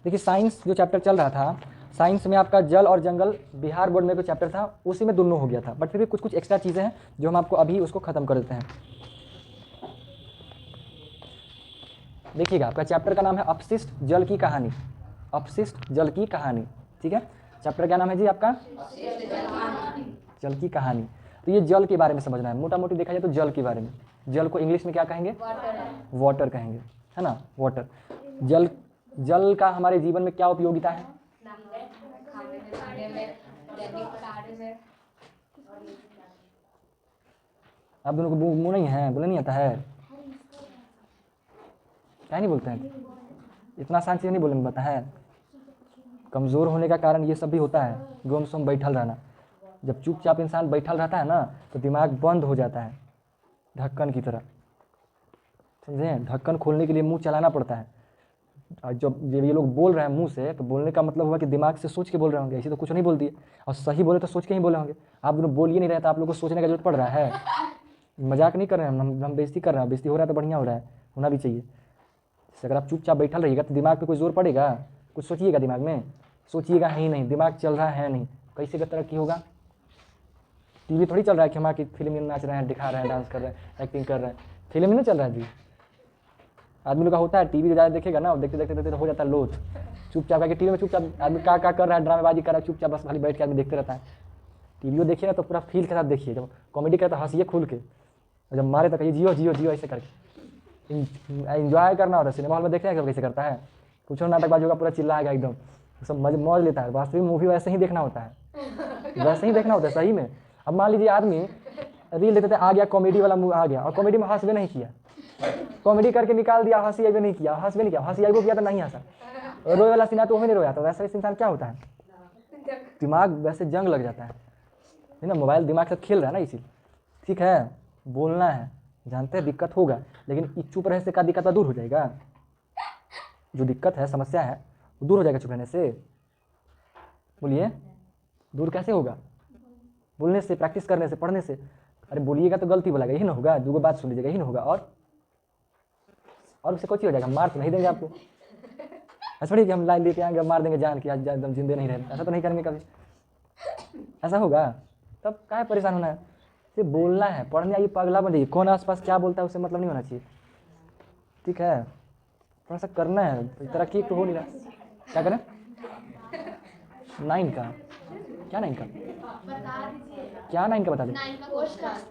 देखिए साइंस जो चैप्टर चल रहा था, साइंस में आपका जल और जंगल बिहार बोर्ड में कोई चैप्टर था, उसी में दोनों हो गया था, बट फिर भी कुछ कुछ एक्स्ट्रा चीज़ें हैं जो हम आपको अभी उसको ख़त्म कर देते हैं। देखिएगा आपका चैप्टर का नाम है अपशिष्ट जल की कहानी, अपशिष्ट जल की कहानी, ठीक है। चैप्टर क्या नाम है जी आपका? जल की कहानी। तो ये जल के बारे में समझना है, मोटा मोटी देखा जाए तो जल के बारे में। जल को इंग्लिश में क्या कहेंगे? वाटर कहेंगे, है ना, वाटर। जल, जल का हमारे जीवन में क्या उपयोगिता है? आप दोनों को मुंह नहीं है, बोले नहीं आता है, क्या नहीं बोलते हैं? इतना आसान चीज़ नहीं बोलने में पता है। कमज़ोर होने का कारण ये सब भी होता है, गुमसुम बैठल रहना। जब चुपचाप इंसान बैठल रहता है ना तो दिमाग बंद हो जाता है, ढक्कन की तरह, समझे? ढक्कन खोलने के लिए मुंह चलाना पड़ता है। और जब ये लोग बोल रहे हैं मुंह से, तो बोलने का मतलब हुआ कि दिमाग से सोच के बोल रहे होंगे, ऐसे तो कुछ नहीं बोल दिए। और सही बोले तो सोच के ही बोले होंगे। आप दोनों बोल ही नहीं रहे तो आप लोग को सोचने का जरूरत पड़ रहा है। मजाक नहीं कर रहे हैं हम बेइज्जती कर रहे हैं। बेइज्जती हो रहा है तो बढ़िया हो रहा है, होना भी चाहिए। जैसे अगर आप चुपचाप बैठल रहिएगा तो दिमाग पे कोई जोर पड़ेगा? कुछ सोचिएगा दिमाग में? सोचिएगा ही नहीं, दिमाग चल रहा है नहीं, कैसे का तरक्की होगा? टीवी थोड़ी चल रहा है कि हम आके फिल्म में नाच रहे हैं, दिखा रहे हैं, डांस कर रहे हैं, एक्टिंग कर रहे हैं। फिल्म नहीं चल रहा है जी। आदमी लोग का होता है टीवी ज़्यादा देखेगा ना, देखते देखते देखते तो हो जाता है लोथ। चुपचाप करके टीवी में चुपचाप आदमी का कर रहा है, ड्रामेबाजी कर रहा है, चुपचाप बस खाली बैठ के आदमी देखते रहता है। टीवी देखिए ना तो पूरा फील के साथ देखिए, जब कॉमेडी करता है हंसिए खुल के, और जब मारे तो कहिए जियो जियो जियो ऐसे करके। इंजॉय करना होता है। सिनेमा हॉल में देखते हैं कैसे करता है, कुछ नाटकबाजी होगा पूरा चिल्लाएगा एकदम, सब मौज लेता है। वास्तविक मूवी वैसे ही देखना होता है, वैसे ही देखना होता है सही में। अब मान लीजिए आदमी रील देखते थे, आ गया कॉमेडी वाला मूवी आ गया और कॉमेडी में हंस भी नहीं किया, कॉमेडी करके निकाल दिया, हंसी भी नहीं किया, हंस भी नहीं किया, हंसी आई वो किया तो नहीं हंसा, रोए वाला सीना तो वो भी नहीं रोया। तो वैसा इंसान क्या होता है? दिमाग वैसे जंग लग जाता है ना। मोबाइल दिमाग से खेल रहा है ना, इसी। ठीक है, बोलना है, जानते हैं दिक्कत होगा, लेकिन चुप रहने से क्या दिक्कत दूर हो जाएगा? जो दिक्कत है, समस्या है, वो दूर हो जाएगा चुप रहने से? बोलिए, दूर कैसे होगा? बोलने से, प्रैक्टिस करने से, पढ़ने से। अरे बोलिएगा तो गलती बोलेगा, यही ना होगा, दूगो बात सुन लीजिएगा, यही ना होगा। और उससे कुछ ही हो जाएगा, मार तो नहीं देंगे आपको। ऐसा थोड़ी कि हम लाइन लेके आएंगे मार देंगे जान कि आज एकदम जिंदे नहीं रहे, ऐसा तो नहीं करेंगे कभी। ऐसा होगा? तब काहे परेशान होना है? सिर्फ बोलना है, पढ़ने आइए, पगला बन जाइए, कौन आसपास क्या बोलता है उससे मतलब नहीं होना चाहिए, ठीक है? थोड़ा सा करना है, तरक्की तो हो नहीं रहा। क्या करें? 9 का क्या? 9 का क्या? 9 का बता दें।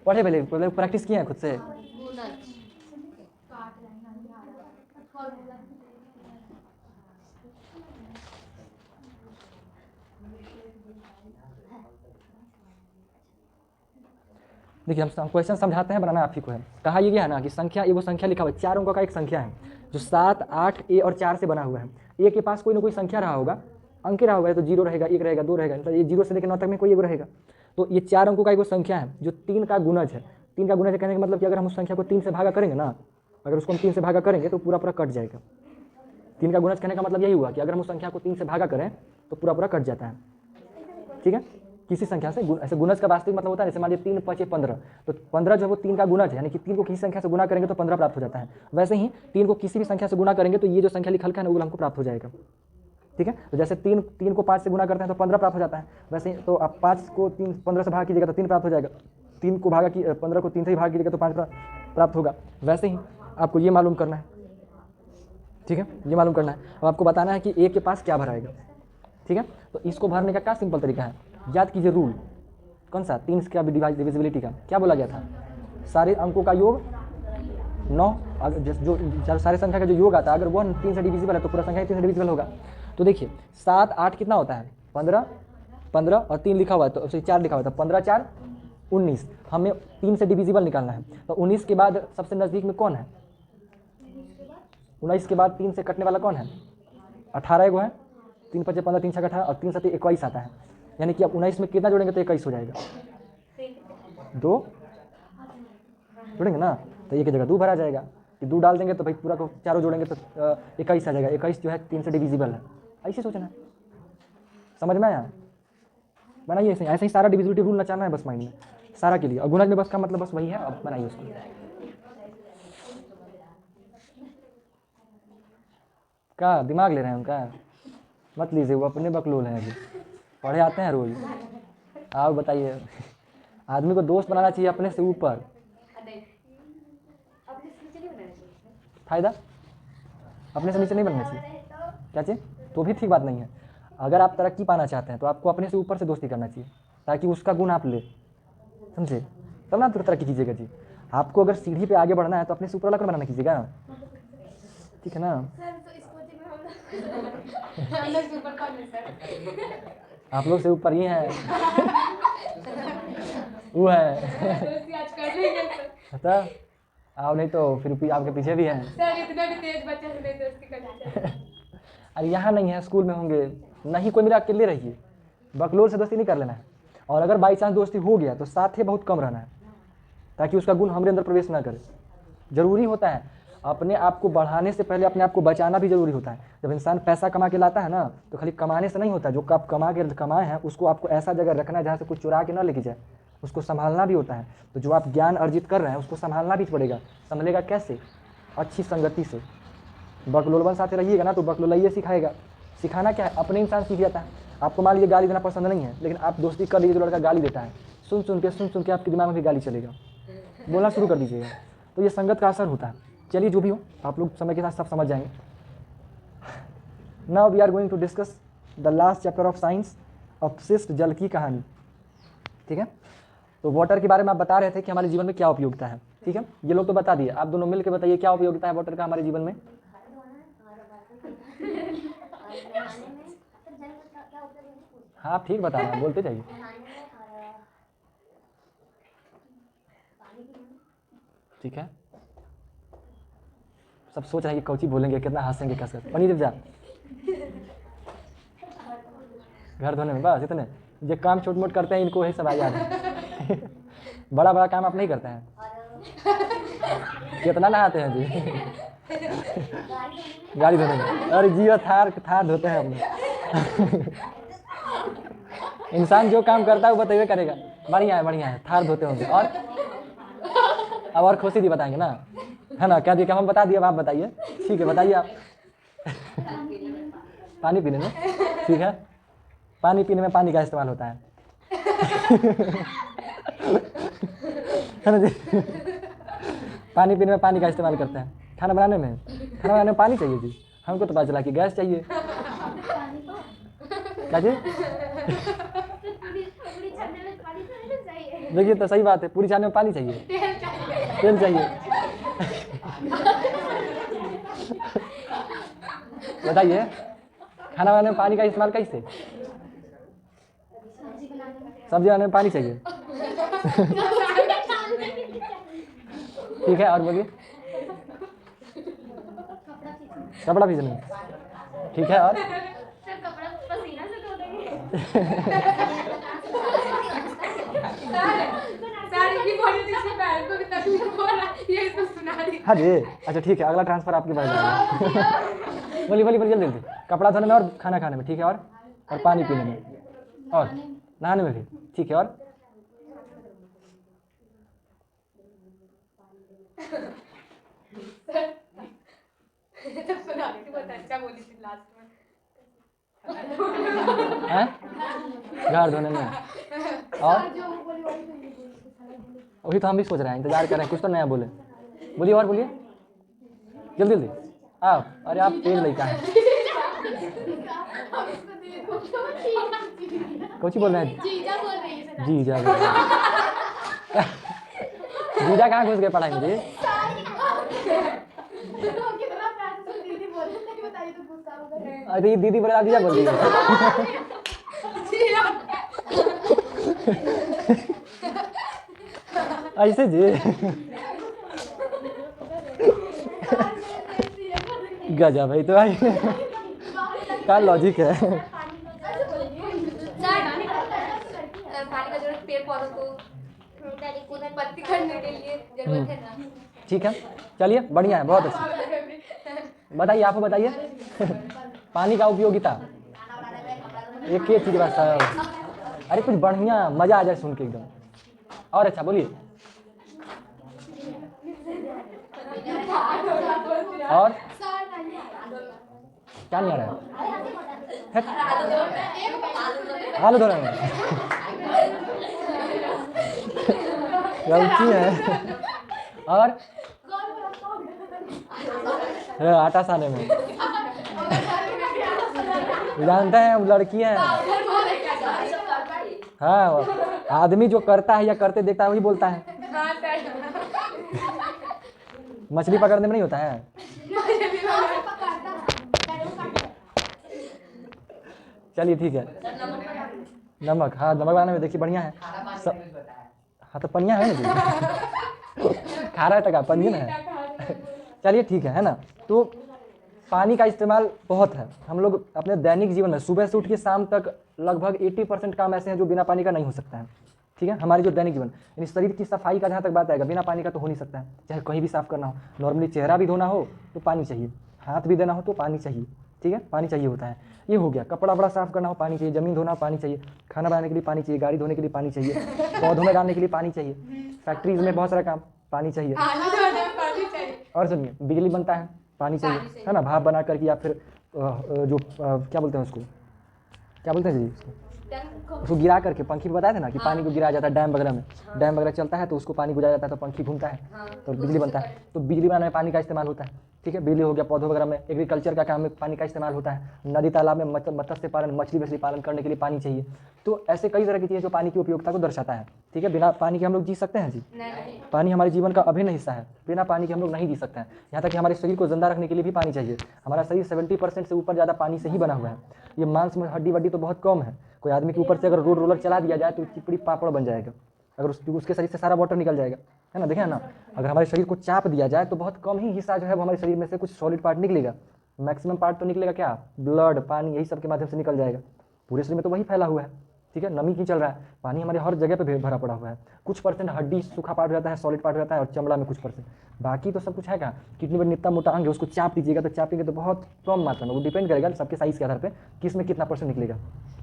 पढ़े पहले प्रैक्टिस किए हैं खुद से? देखिए हम क्वेश्चन समझाते हैं, बनाना आप ही को है। कहा ये गया है ना कि संख्या, ये वो संख्या लिखा हुआ है, 4 अंकों का एक संख्या है जो 7, 8 ए और 4 से बना हुआ है। ए के पास कोई ना कोई संख्या रहा होगा, अंक रहा होगा, तो 0 रहेगा, 1 रहेगा, 2 रहेगा, मतलब ये 0 से लेकर 9 तक में कोई एक रहेगा। तो ये 4 अंकों का एक वो संख्या है जो 3 का गुणज है। 3 का गुणज कहने का मतलब कि अगर हम उस संख्या को 3 से भागा करेंगे ना, अगर उसको हम 3 से भागा करेंगे तो पूरा पूरा कट जाएगा। 3 का गुणज कहने का मतलब यही हुआ कि अगर हम उस संख्या को 3 से भागा करें तो पूरा पूरा कट जाता है, ठीक है? किसी संख्या से ऐसे गुणज का वास्तविक मतलब होता है, जैसे मान लीजिए 3 5 15, तो 15 जो है वो 3 का गुणज है, यानी कि 3 को किसी संख्या से गुना करेंगे तो 15 प्राप्त हो जाता है। वैसे ही 3 को किसी भी संख्या से गुना करेंगे तो ये जो संख्या लिखल है ना वो हमको प्राप्त हो जाएगा, ठीक है? तो जैसे 3 को 5 से गुना करते हैं तो 15 प्राप्त हो जाता है। वैसे ही तो आप 5 को 15 से भाग कीजिएगा तो 3 प्राप्त हो जाएगा। 3 को भागा की 15 को 3 से ही भाग कीजिएगा तो 5 प्राप्त होगा। वैसे ही आपको ये मालूम करना है, ठीक है? ये मालूम करना है। अब आपको बताना है कि ए के पास क्या भराएगा, ठीक है? तो इसको भरने का क्या सिंपल तरीका है, याद कीजिए रूल। कौन सा? 3 का डिविजिबिलिटी का क्या बोला गया था? सारे अंकों का योग 9। अगर जो सारे संख्या का जो योग आता है अगर वो 3 से डिविजिबल है तो पूरा संख्या 3 से डिविजिबल होगा। तो देखिए 7 8 कितना होता है? 15 15 और 3 लिखा हुआ है तो 4 लिखा हुआ है, तो 15 4 19। हमें 3 से डिविजिबल निकालना है। तो 19 के बाद सबसे नज़दीक में कौन है? 19 के बाद 3 से कटने वाला कौन है? 18 एगो है। 3 5 15 3 6 18 और 3 7 21 आता है, यानी कि अब 19 में कितना जोड़ेंगे तो 21 हो जाएगा। 2 जोड़ेंगे ना तो एक जगह 2 भरा जाएगा, कि 2 डाल देंगे तो भाई पूरा को चारों जोड़ेंगे तो 21 आ जाएगा। 21 जो है 3 से डिविजिबल है, ऐसे सोचना है। समझ में आया? बनाइए ऐसे ही सारा डिविजिबिलिटी रूल नचाना है बस माइंड में, सारा के लिए। और गुणज में बस का मतलब बस वही है। अब बनाइए उसको। का दिमाग ले रहे हैं उनका? मत लीजिए, वो अपने बकलोल हैं अभी, पढ़े आते हैं रोज। आप बताइए, आदमी को दोस्त बनाना चाहिए अपने से ऊपर। फायदा अपने से नीचे नहीं बनना चाहिए। क्या चीज़? तो भी ठीक बात नहीं है। अगर आप तरक्की पाना चाहते हैं तो आपको अपने से ऊपर से दोस्ती करना चाहिए, ताकि उसका गुण आप ले, समझे? तब ना तो तरक्की कीजिएगा जी। आपको अगर सीढ़ी पे आगे बढ़ना है तो अपने से ऊपर वाला बनाना कीजिएगा, ठीक है ना? आप लोग से ऊपर ही हैं। वो है पता, आप नहीं तो फिर आपके पीछे भी हैं। अरे यहाँ नहीं है, स्कूल में होंगे। नहीं कोई मेरा, अकेले रहिए, बकलोल से दोस्ती नहीं कर लेना है। और अगर बाई चांस दोस्ती हो गया तो साथ ही बहुत कम रहना है, ताकि उसका गुण हमारे अंदर प्रवेश ना करे। जरूरी होता है अपने आप को बढ़ाने से पहले अपने आप को बचाना भी जरूरी होता है। जब इंसान पैसा कमा के लाता है ना, तो खाली कमाने से नहीं होता। जो आप कमाए हैं उसको आपको ऐसा जगह रखना है जहाँ से कुछ चुरा के ना लेके जाए, उसको संभालना भी होता है। तो जो आप ज्ञान अर्जित कर रहे हैं उसको संभालना भी पड़ेगा। संभलेगा कैसे? अच्छी संगति से। बकलोलवन साथ रहिएगा ना तो बकलोलैये सिखाएगा। सिखाना क्या है? अपने इंसान सीख जाता है। आपको मान लीजिए गाली देना पसंद नहीं है, लेकिन आप दोस्ती कर लीजिए, जो लड़का गाली देता है, सुन सुन के आपके दिमाग में भी गाली चलेगा, बोलना शुरू कर दीजिएगा। तो ये संगत का असर होता है। चलिए, जो भी हो, आप लोग समय के साथ सब समझ जाएंगे। Now we are going to discuss the last chapter of science, अपशिष्ट जल की कहानी। ठीक है? तो वाटर के बारे में आप बता रहे थे कि हमारे जीवन में क्या उपयोगिता है। ठीक है, ये लोग तो बता दिए, आप दोनों मिल के बताइए क्या उपयोगिता है वाटर का हमारे जीवन में। हाँ, आप ठीक बता रहे हैं, बोलते जाइए। ठीक है, सब सोच रहे हैं कि कौची बोलेंगे, कितना हंसेंगे कसकर। पनीर जब जा घर धोने में, बस इतने जो काम छोट मोट करते हैं इनको वही सब आ जाते हैं। बड़ा बड़ा काम आप नहीं करते हैं। कितना नहाते हैं जी? गाड़ी धोने में? अरे जियो, थार धोते हैं हम। इंसान जो काम करता है वो बताइए करेगा। बढ़िया है, थार धोते होंगे। और अब और खुशी दी बताएंगे ना, है ना? क्या दिया, हम बता दिए, अब आप बताइए। ठीक है, बताइए आप। पानी पीने में? ठीक है, पानी पीने में पानी का इस्तेमाल होता है, है ना जी? पानी पीने में पानी का इस्तेमाल करते हैं। खाना बनाने में पानी चाहिए जी। हमको तो पता चला कि गैस चाहिए। क्या जी? देखिए, तो सही बात है, पूरी छानने में पानी चाहिए, तेल चाहिए। बताइए, खाना बनाने में पानी का इस्तेमाल कैसे? सब्जी बनाने में पानी चाहिए। ठीक है, और बोलिए। कपड़ा भीगने में? ठीक है, और? हाँ जी, अच्छा ठीक है, अगला ट्रांसफर आपके पास जाएगा। बोलिए जल्दी। कपड़ा धोने में और खाना खाने में, ठीक है, और पानी पीने में, और नहाने में भी, ठीक है, और? घर धोने में, और अभी तो हम भी सोच रहे हैं, इंतजार कर रहे हैं कुछ तो नया बोले। बोलिए, और बोलिए जल्दी। आप, अरे आप तेज लड़का है। कुछ बोल रहे हैं? जीजा जीजा कहाँ घुस गए पढ़ाई में जी? अरे दीदी बोले, आप जीजा बोल रही है। ऐसे जी? गजब भाई, तो भाई क्या लॉजिक है। पानी का जरूरत पेड़ पौधों को उत्पत्ति करने के लिए जरूरत है ना। ठीक है, चलिए, बढ़िया है, बहुत अच्छा। बताइए, आप बताइए। पानी का उपयोगिता एक ही चीज बस। अरे कुछ बढ़िया मजा आ जाए सुन के एकदम। और अच्छा बोलिए। और क्या नहीं आ रहा है? है आलू धो रहे हैं, गलती है। और आटा साने में जानते हैं हम लड़की हैं। हाँ, आदमी जो करता है या करते देखता है वही बोलता है। मछली पकड़ने में नहीं होता है। चलिए ठीक है, नमक, हाँ नमक बनाने में देखिए बढ़िया है। हाँ तो पनिया है ना जी, खारा है टका पनिया है। चलिए ठीक है ना। तो पानी का इस्तेमाल बहुत है। हम लोग अपने दैनिक जीवन में सुबह से उठ के शाम तक लगभग 80% काम ऐसे हैं जो बिना पानी का नहीं हो सकता है। ठीक है, हमारी जो दैनिक जीवन यानी शरीर की सफाई का जहाँ तक बात आएगा, बिना पानी का तो हो नहीं सकता है। चाहे कहीं भी साफ करना हो, नॉर्मली चेहरा भी धोना हो तो पानी चाहिए, हाथ भी देना हो तो पानी चाहिए। ठीक है, पानी चाहिए होता है। ये हो गया, कपड़ा वपड़ा साफ करना हो पानी चाहिए, जमीन धोना हो पानी चाहिए, खाना बनाने के लिए पानी चाहिए, गाड़ी धोने के लिए पानी चाहिए, पौधों में डालने के लिए पानी चाहिए, फैक्ट्रीज में बहुत सारा काम पानी चाहिए। और सुनिए, बिजली बनता है पानी चाहिए, है ना, भाप बना करके या फिर जो क्या बोलते हैं उसको, क्या बोलते हैं जी उसको गिरा करके, पंखी पे बताए थे ना कि पानी को गिराया जाता है डैम वगैरह में, डैम वगैरह चलता है तो उसको पानी गुजारा जाता है तो पंखी घूमता है तो बिजली बनता है। तो बिजली बनाने में पानी का इस्तेमाल होता है। ठीक है, बिजली हो गया, पौधों वगैरह में, एग्रीकल्चर का काम में पानी का इस्तेमाल होता है, नदी तालाब में मत्स्य पालन, मछली वछली पालन करने के लिए पानी चाहिए। तो ऐसे कई तरह की चीज़ें जो पानी की उपयोगिता को दर्शाता है। ठीक है, बिना पानी के हम लोग जी सकते हैं जी? पानी हमारे जीवन का अभिन्न हिस्सा है, बिना पानी के हम लोग नहीं जी सकते हैं। यहाँ तक कि हमारे शरीर को जिंदा रखने के लिए भी पानी चाहिए। हमारा शरीर 70% से ऊपर ज़्यादा पानी से ही बना हुआ है। ये मांस में हड्डी वड्डी तो बहुत कम है। कोई आदमी के ऊपर से अगर रोड रोलर चला दिया जाए तो चिपड़ी पापड़ बन जाएगा, अगर उसके शरीर से सारा वाटर निकल जाएगा, है ना। देखें ना, अगर हमारे शरीर को चाप दिया जाए तो बहुत कम ही हिस्सा जो है वो हमारे शरीर में से कुछ सॉलिड पार्ट निकलेगा। मैक्सिमम पार्ट तो निकलेगा क्या, ब्लड, पानी, यही सब के माध्यम से निकल जाएगा। पूरे शरीर में तो वही फैला हुआ है। ठीक है, नमी की चल रहा है, पानी हमारे हर जगह पे भरा पड़ा हुआ है। कुछ परसेंट हड्डी सूखा पार्ट रहता है, सॉलिड पार्ट रहता है, और चमड़ा में कुछ परसेंट, बाकी तो सब कुछ है क्या। किडनी में इतना मोटा अंग है, उसको चाप दीजिएगा तो चापेंगे तो बहुत कम मात्रा में, वो डिपेंड करेगा सबके साइज के आधार पे कि इसमें कितना परसेंट निकलेगा।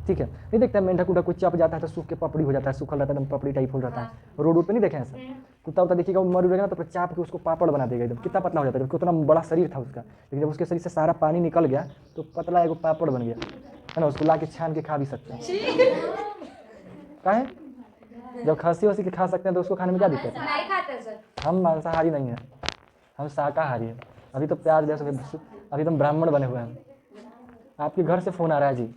ठीक है, नहीं देखते हैं मेंढक उंढक कोई चप जाता है तो सूख के पपड़ी हो जाता है, सूखल रहता है एकदम पपड़ी टाइप हो जाता है। रोड पे नहीं देखे ऐसा, कुत्ता उता देखिएगा वो मर रहेगा ना तो फिर चाप के उसको पापड़ बना देगा, एकदम कितना पतला हो जाता है, कितना बड़ा शरीर था उसका, लेकिन जब उसके शरीर से सारा पानी निकल गया तो पतला एगो पापड़ बन गया, है ना। उसको ला के छान के खा भी सकते हैं। काहे, जब खस्सी वस्सी के खा सकते हैं तो उसको खाने में क्या दिक्कत है। हम मांसाहारी नहीं हैं, हम शाकाहारी हैं। अभी तो प्याज लहसुन, अभी तो हम ब्राह्मण बने हुए हैं। आपके घर से फ़ोन आ रहा है जी।